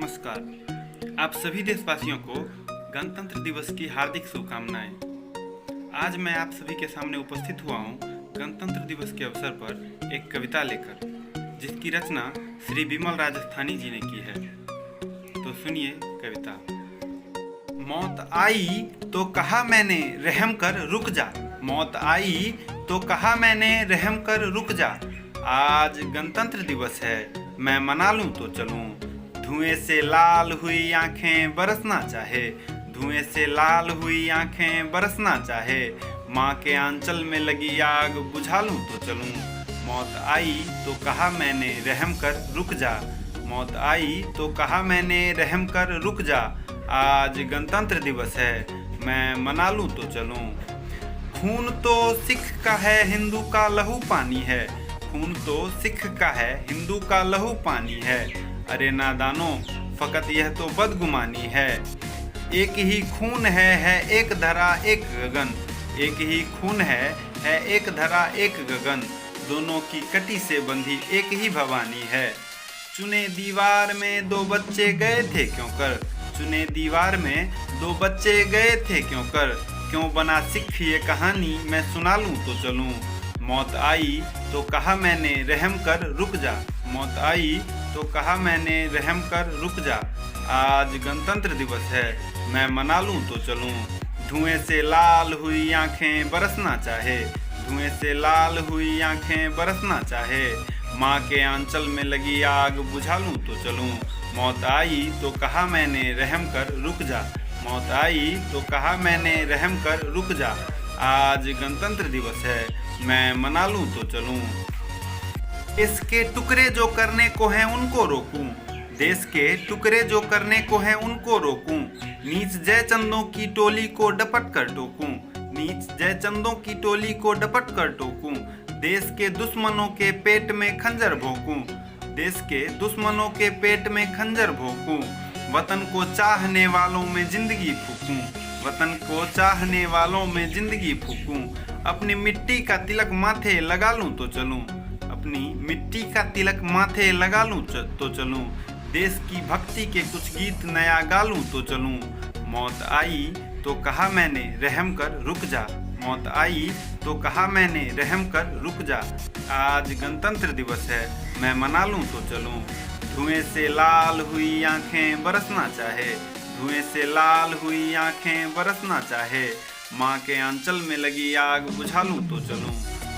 नमस्कार। आप सभी देशवासियों को गणतंत्र दिवस की हार्दिक शुभकामनाएं। आज मैं आप सभी के सामने उपस्थित हुआ हूं गणतंत्र दिवस के अवसर पर एक कविता लेकर, जिसकी रचना श्री विमल राजस्थानी जी ने की है। तो सुनिए कविता। मौत आई तो कहा मैंने रहम कर रुक जा, मौत आई तो कहा मैंने रहम कर रुक जा। आज गणतंत्र दिवस है, मैं मना लूं तो चलूं। धुएं से लाल हुई आंखें बरसना चाहे, धुएं से लाल हुई आंखें बरसना चाहे। माँ के आंचल में लगी आग बुझा लूं तो चलूं। मौत आई तो कहा मैंने रहम कर रुक जा, मौत आई तो कहा मैंने रहम कर रुक जा। आज गणतंत्र दिवस है, मैं मना लूं तो चलूं। खून तो सिख का है, हिंदू का लहू पानी है, खून तो सिख का है, हिंदू का लहू पानी है। अरे नादानो फकत यह तो बदगुमानी है। एक ही खून है एक धरा एक गगन, एक ही खून है एक धरा एक गगन। दोनों की कटी से बंधी एक ही भवानी है। चुने दीवार में दो बच्चे गए थे क्यों कर, चुने दीवार में दो बच्चे गए थे क्यों कर। क्यों बना सिख ये कहानी मैं सुना लूं तो चलूं। मौत आई तो कहा मैंने रहम कर रुक जा, मौत आई तो कहा मैंने रहम कर रुक जा। आज गणतंत्र दिवस है, मैं मना लूं तो चलूं। धुएं से लाल हुई आंखें बरसना चाहे, धुएं से लाल हुई आंखें बरसना चाहे। माँ के आंचल में लगी आग बुझा लूं तो चलूं। मौत आई तो कहा मैंने रहम कर रुक जा, मौत आई तो कहा मैंने रहम कर रुक जा। आज गणतंत्र दिवस है, मैं मना लूं तो चलूं। इसके टुकड़े जो करने को हैं उनको रोकूं, देश के टुकड़े जो करने को हैं उनको रोकूं। नीच जयचंदों की टोली को डपट कर टोकूं, नीच जयचंदों की टोली को डपट कर टोकूं। देश के दुश्मनों के पेट में खंजर भोंकूं, देश के दुश्मनों के पेट में खंजर भोंकूं। वतन को चाहने वालों में जिंदगी फूकूं, वतन को चाहने वालों में जिंदगी फूकूं। अपनी मिट्टी का तिलक माथे लगा लूं तो चलूं, अपनी मिट्टी का तिलक माथे लगा लूं तो चलूं। देश की भक्ति के कुछ गीत नया गा लूं तो चलूं। मौत आई तो कहा मैंने रहम कर रुक जा, मौत आई तो कहा मैंने रहम कर रुक जा। आज गणतंत्र दिवस है, मैं मना लूं तो चलूं। धुएं से लाल हुई आंखें बरसना चाहे, धुएं से लाल हुई आंखें बरसना चाहे। माँ के आंचल में लगी आग बुझा लूं तो चलूं।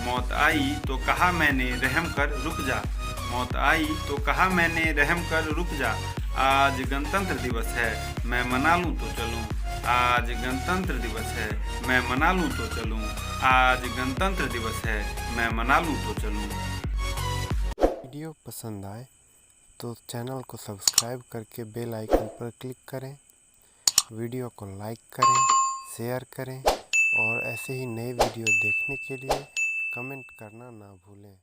मौत आई तो कहा मैंने रहम कर रुक जा, मौत आई तो कहा मैंने रहम कर रुक जा। आज गणतंत्र दिवस है, मैं मना लूं तो चलूं। आज गणतंत्र दिवस है, मैं मना लूं तो चलूं। आज गणतंत्र दिवस है, मैं मना लूं तो चलूं। वीडियो पसंद आए तो चैनल को सब्सक्राइब करके बेल आइकन पर क्लिक करें, वीडियो को लाइक करें, शेयर करें और ऐसे ही नए वीडियो देखने के लिए कमेंट करना ना भूलें।